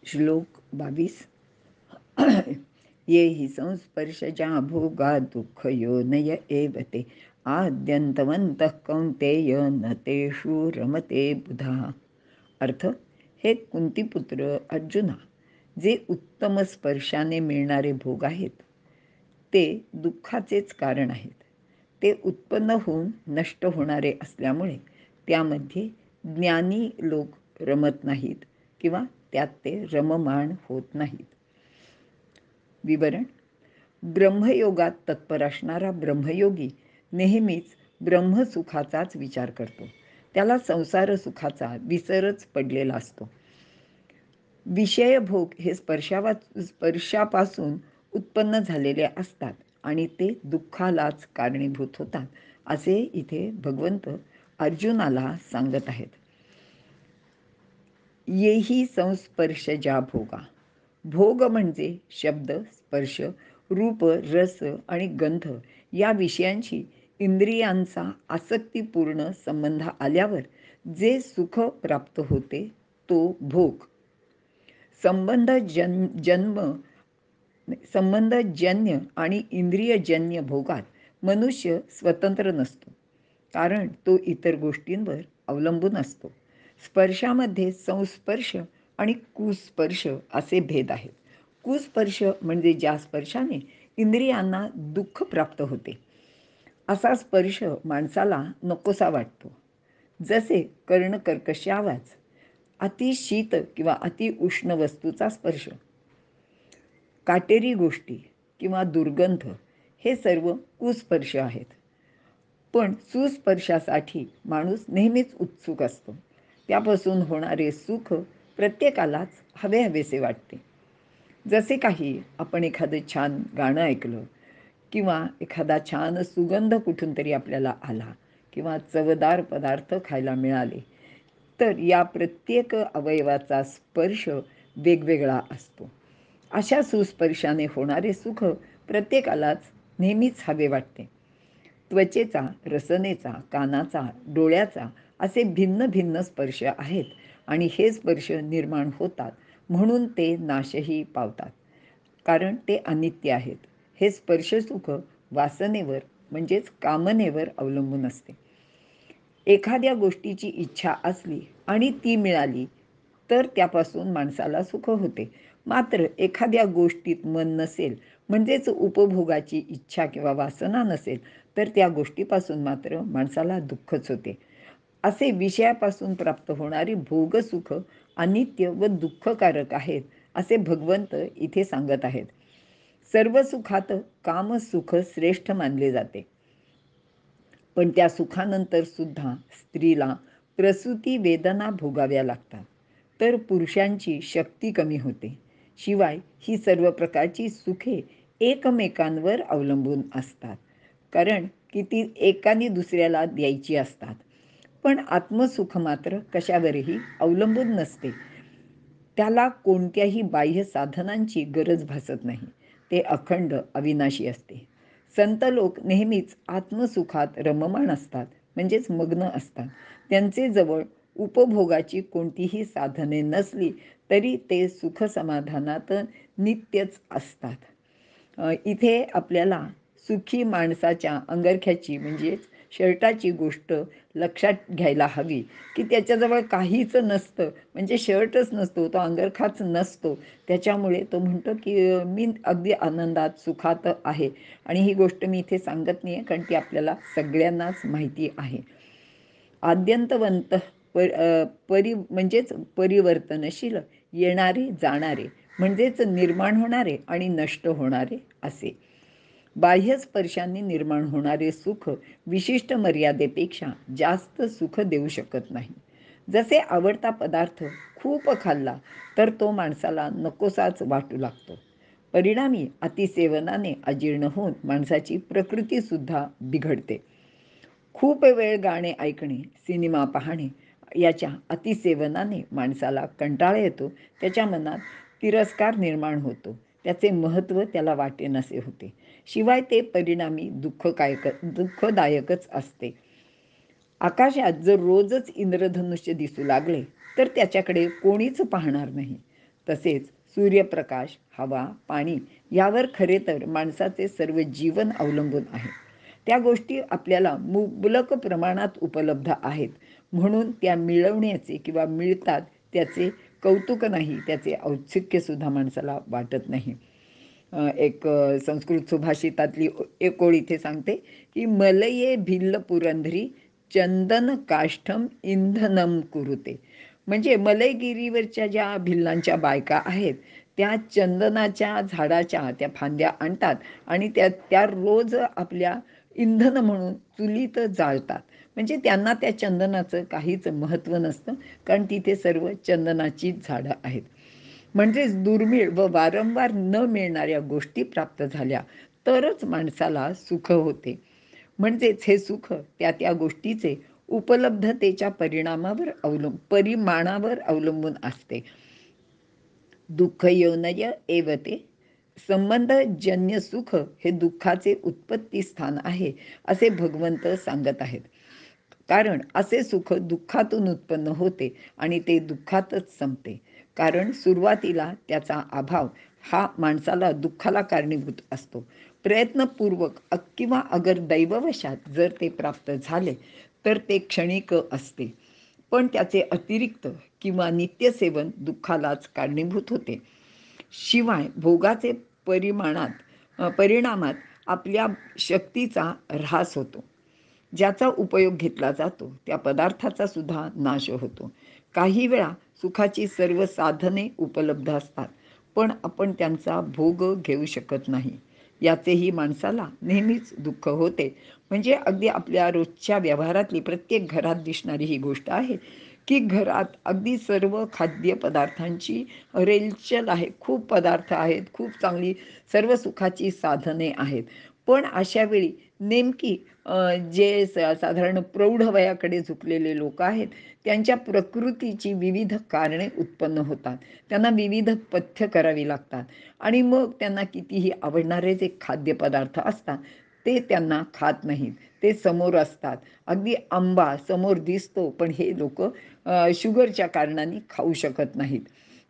श्लोक 22. ये हि संस्पर्शजा भोगा दुःखयोनय एव ते आद्यन्तवन्तः कौन्तेय न तेषु रमते बुधा. अर्थ, हे कुंतीपुत्र अर्जुना, जे उत्तम स्पर्शाने मिळणारे भोग आहेत ते दुःखाचेच कारण आहेत. ते उत्पन्न होऊन नष्ट होणारे असल्यामुळे त्यामध्ये ज्ञानी लोक रमत नाहीत किंवा त्यात ते रममाण होत नाहीत. विवरण. ब्रह्मयोगात तत्पर असणारा ब्रह्मयोगी नेहमीच ब्रह्मसुखाचाच विचार करतो. त्याला संसार सुखाचा विसरच पडलेला असतो. विषयभोग हे स्पर्शापासून उत्पन्न झालेले असतात आणि ते दुःखालाच कारणीभूत होतात, असे इथे भगवंत अर्जुनाला सांगत आहेत. येही संस्पर्शजा भोगा. भोग म्हणजे शब्द, स्पर्श, रूप, रस आणि गंध या विषयांशी इंद्रियांचा आसक्तीपूर्ण संबंध आल्यावर जे सुख प्राप्त होते तो भोग. संबंधजन्य आणि इंद्रियजन्य भोगात मनुष्य स्वतंत्र नसतो, कारण तो इतर गोष्टींवर अवलंबून असतो. स्पर्शामध्ये संस्पर्श आणि कुस्पर्श असे भेद आहेत. कुस्पर्श म्हणजे ज्या स्पर्शाने इंद्रियांना दुःख प्राप्त होते, असा स्पर्श माणसाला नकोसा वाटतो. जसे कर्णकर्कश आवाज, अति शीत किंवा अति उष्ण वस्तूचा स्पर्श, काटेरी गोष्टी किंवा दुर्गंध हे सर्व कुस्पर्श आहेत. पण सुस्पर्शासाठी माणूस नेहमीच उत्सुक असतो. त्यापासून होणारे सुख प्रत्येकालाच हवेहवेसे वाटते. जसे काही आपण एखादं छान गाणं ऐकलं किंवा एखादा छान सुगंध कुठून तरी आपल्याला आला किंवा चवदार पदार्थ खायला मिळाले, तर या प्रत्येक अवयवाचा स्पर्श वेगवेगळा असतो. अशा सुस्पर्शाने होणारे सुख प्रत्येकालाच नेहमीच हवे वाटते. त्वचेचा, रसनेचा, कानाचा, डोळ्याचा असे भिन्न भिन्न स्पर्श आहेत आणि हे स्पर्श निर्माण होतात म्हणून ते नाशही पावतात, कारण ते अनित्य आहेत. हे स्पर्शसुख वासनेवर म्हणजेच कामनेवर अवलंबून असते. एखाद्या गोष्टीची इच्छा असली आणि ती मिळाली तर त्यापासून माणसाला सुख होते. मात्र एखाद्या गोष्टीत मन नसेल, म्हणजेच उपभोगाची इच्छा किंवा वासना नसेल, तर त्या गोष्टीपासून मात्र माणसाला दुःखच होते. असे विषयापासून प्राप्त होणारी भोगसुख अनित्य व दुःखकारक आहेत, असे भगवंत इथे सांगत आहेत. सर्व सुखात कामसुख श्रेष्ठ मानले जाते. पण त्या सुखानंतर सुद्धा स्त्रीला प्रसूती वेदना भोगाव्या लागतात, तर पुरुषांची शक्ती कमी होते. शिवाय ही सर्व प्रकारची सुखे एकमेकांवर अवलंबून असतात, कारण की ती एकाने दुसऱ्याला द्यायची असतात. पण आत्मसुख मात्र कशावरही अवलंबून नसते. त्याला कोणत्याही बाह्य साधनांची गरज भासत नाही. ते अखंड अविनाशी असते. संत लोक नेहमीच आत्मसुखात रममाण असतात, म्हणजेच मग्न असतात. त्यांचे जवळ उपभोगाची कोणतीही साधने नसली तरी ते सुख समाधानात नित्यच असतात. इथे आपल्याला सुखी माणसाच्या अंगरख्याची म्हणजेच शर्टाची गोष्ट लक्षात घ्यायला हवी, की त्याच्याजवळ काहीच नसतं, म्हणजे शर्टच नसतो, तो अंगरखाच नसतो. त्याच्यामुळे तो म्हणतो की मी अगदी आनंदात सुखात आहे. आणि ही गोष्ट मी इथे सांगत नाही आहे, कारण ती आपल्याला सगळ्यांनाच माहिती आहे. आद्यंतवंत म्हणजेच परिवर्तनशील, येणारे जाणारे म्हणजेच निर्माण होणारे आणि नष्ट होणारे असे. बाह्य स्पर्शांनी निर्माण होणारे सुख विशिष्ट मर्यादेपेक्षा जास्त सुख देऊ शकत नाही. जसे आवडता पदार्थ खूप खाल्ला तर तो माणसाला नकोसाच वाटू लागतो. परिणामी अतिसेवनाने अजीर्ण होऊन माणसाची प्रकृतीसुद्धा बिघडते. खूप वेळ गाणे ऐकणे, सिनेमा पाहणे याच्या अतिसेवनाने माणसाला कंटाळा येतो. त्याच्या मनात तिरस्कार निर्माण होतो. त्याचे महत्त्व त्याला वाटेनासे होते. शिवाय ते परिणामी दुःखदायकच असते. आकाशात जर रोजच इंद्रधनुष्य दिसू लागले तर त्याच्याकडे कोणीच पाहणार नाही. तसेच सूर्यप्रकाश, हवा, पाणी यावर खरे तर माणसाचे सर्व जीवन अवलंबून आहे. त्या गोष्टी आपल्याला मुबलक प्रमाणात उपलब्ध आहेत, म्हणून त्या मिळवण्याचे किंवा मिळतात त्याचे कौतुक नाही, त्याचे औत्सुक्यसुद्धा माणसाला वाटत नाही. एक संस्कृत सुभाषितातली एक ओळ इथे सांगते की मलये भिल्ल पुरंधरी चंदन काष्ठम इंधनम कुरुते. म्हणजे मलयगिरीवरच्या ज्या भिल्लांच्या बायका आहेत त्या चंदनाच्या झाडाच्या त्या फांद्या आणतात आणि त्या रोज आपल्या इंधन म्हणून चुलीत जाळतात. म्हणजे त्यांना त्या चंदनाचं काहीच महत्त्व नसतं, कारण तिथे सर्व चंदनाचीच झाडं आहेत. म्हणजेच दुर्मिळ व वारंवार न मिळणाऱ्या गोष्टी प्राप्त झाल्या तरच माणसाला सुख होते. म्हणजेच हे सुख त्या त्या गोष्टीचे उपलब्धतेच्या परिमाणावर अवलंबून असते. दुःख योनय एव ते, संबंधजन्य सुख हे दुःखाचे उत्पत्ती स्थान आहे असे भगवंत सांगत आहेत. कारण असे सुख दुःखातून उत्पन्न होते आणि ते दुःखातच संपते. कारण सुरुवातीला त्याचा अभाव हा माणसाला दुःखाला कारणीभूत असतो. प्रयत्नपूर्वक किंवा अगर दैववशात जर ते प्राप्त झाले तर ते क्षणिक असते, पण त्याचे अतिरिक्त किंवा नित्यसेवन दुःखालाच कारणीभूत होते. शिवाय भोगाचे परिणामात आपल्या शक्तीचा ऱ्हास होतो. ज्याचा उपयोग घेतला जातो त्या पदार्थाचा सुद्धा नाश होतो. काही वेळा सुखाची सर्व साधने उपलब्ध असतात, पण आपण त्यांचा भोग घेऊ शकत नाही. याचेही माणसाला नेहमीच दुःख होते. म्हणजे अगदी आपल्या रोजच्या व्यवहारातली प्रत्येक घरात दिसणारी ही गोष्ट आहे की घरात अगदी सर्व खाद्यपदार्थांची रेलचल आहे. खूप पदार्थ आहेत, खूप चांगली सर्व सुखाची साधने आहेत. पण अशा वेळी नेमकी जे साधारण प्रौढ वयाकडे झुकलेले लोक आहेत त्यांच्या प्रकृतीची विविध कारणे उत्पन्न होतात. त्यांना विविध पथ्य करावी लागतात आणि मग त्यांना कितीही आवडणारे जे खाद्यपदार्थ असतात ते त्यांना खात नाहीत. ते समोर असतात, अगदी आंबा समोर दिसतो, पण हे लोक शुगरच्या कारणाने खाऊ शकत नाहीत.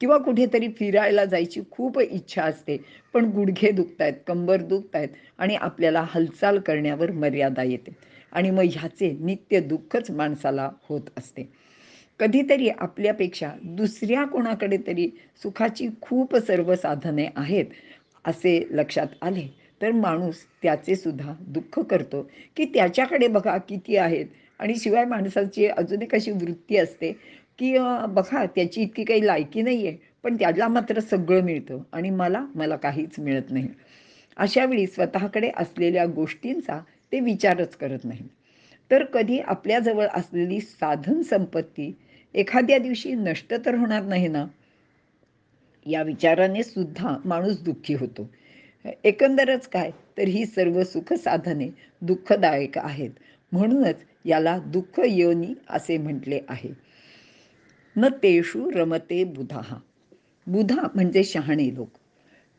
किंवा कुठेतरी फिरायला जायची खूप इच्छा असते, पण गुडघे दुखत आहेत, कंबर दुखत आहेत आणि आपल्याला हालचाल करण्यावर मर्यादा येते आणि मग ह्याचे नित्य दुःखच माणसाला होत असते. कधीतरी आपल्यापेक्षा दुसऱ्या कोणाकडे तरी सुखाची खूप सर्व साधने आहेत असे लक्षात आले तर माणूस त्याचे सुद्धा दुःख करतो की त्याच्याकडे बघा किती आहेत. आणि शिवाय माणसाची अजून एक अशी वृत्ती असते की बघा त्याची इतकी काही लायकी नाही आहे, पण त्याला मात्र सगळं मिळतं आणि मला काहीच मिळत नाही. अशा वेळी स्वतःकडे असलेल्या गोष्टींचा ते विचारच करत नाही. तर कधी आपल्याजवळ असलेली साधन संपत्ती एखाद्या दिवशी नष्ट तर होणार नाही ना, या विचाराने सुद्धा माणूस दुःखी होतो. एकंदरच काय तर ही सर्व सुखसाधने दुःखदायक आहेत. म्हणूनच याला दुःख योनी असे म्हटले आहे. न तेषु रमते बुधा. बुधा म्हणजे शहाणे लोक.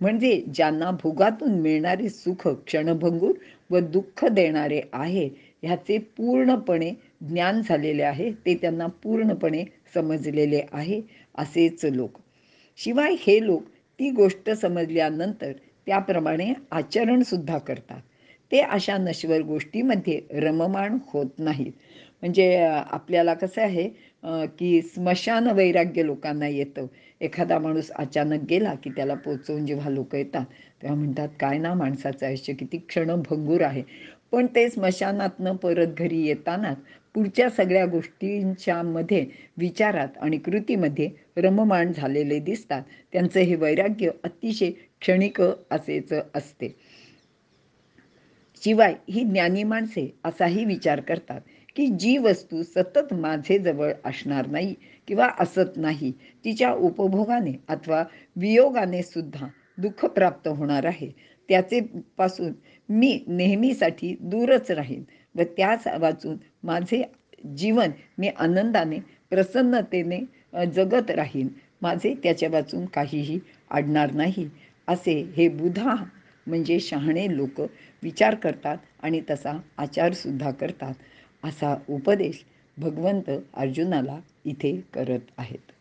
म्हणजे ज्यांना भोगातून मिळणारे सुख क्षणभंगूर व दुःख देणारे आहे ह्याचे पूर्णपणे ज्ञान झालेले आहे, ते त्यांना पूर्णपणे समजलेले आहे असेच लोक. शिवाय हे लोक ती गोष्ट समजल्यानंतर त्याप्रमाणे आचरणसुद्धा करतात. ते अशा नश्वर गोष्टीमध्ये रममाण होत नाहीत. म्हणजे आपल्याला कसं आहे की स्मशान वैराग्य लोकांना येतं. एखादा माणूस अचानक गेला की त्याला पोचवून जेव्हा लोक येतात तेव्हा म्हणतात काय ना माणसाचं आयुष्य किती क्षणभंगूर आहे. पण ते स्मशानातनं परत घरी येतानाच पुढच्या सगळ्या गोष्टींच्या मध्ये विचारात आणि कृतीमध्ये रममाण झालेले दिसतात. त्यांचं हे वैराग्य अतिशय क्षणिक असेच असते. शिवाय ही ज्ञानी माणसे असाही विचार करतात की जी वस्तू सतत माझे जवळ असणार नाही किंवा असत नाही तिच्या उपभोगाने अथवा वियोगाने सुद्धा दुःख प्राप्त होणार आहे. त्याचे पासून मी नेहमीसाठी दूरच राहीन व त्याच वाचून माझे जीवन मी आनंदाने प्रसन्नतेने जगत राहीन. माझे त्याच्या वाचून काहीही अडणार नाही असे हे बुधा म्हणजे शहाणे लोक विचार करतात आणि तसा आचारसुद्धा करतात. असा उपदेश भगवंत अर्जुनाला इथे करत आहेत.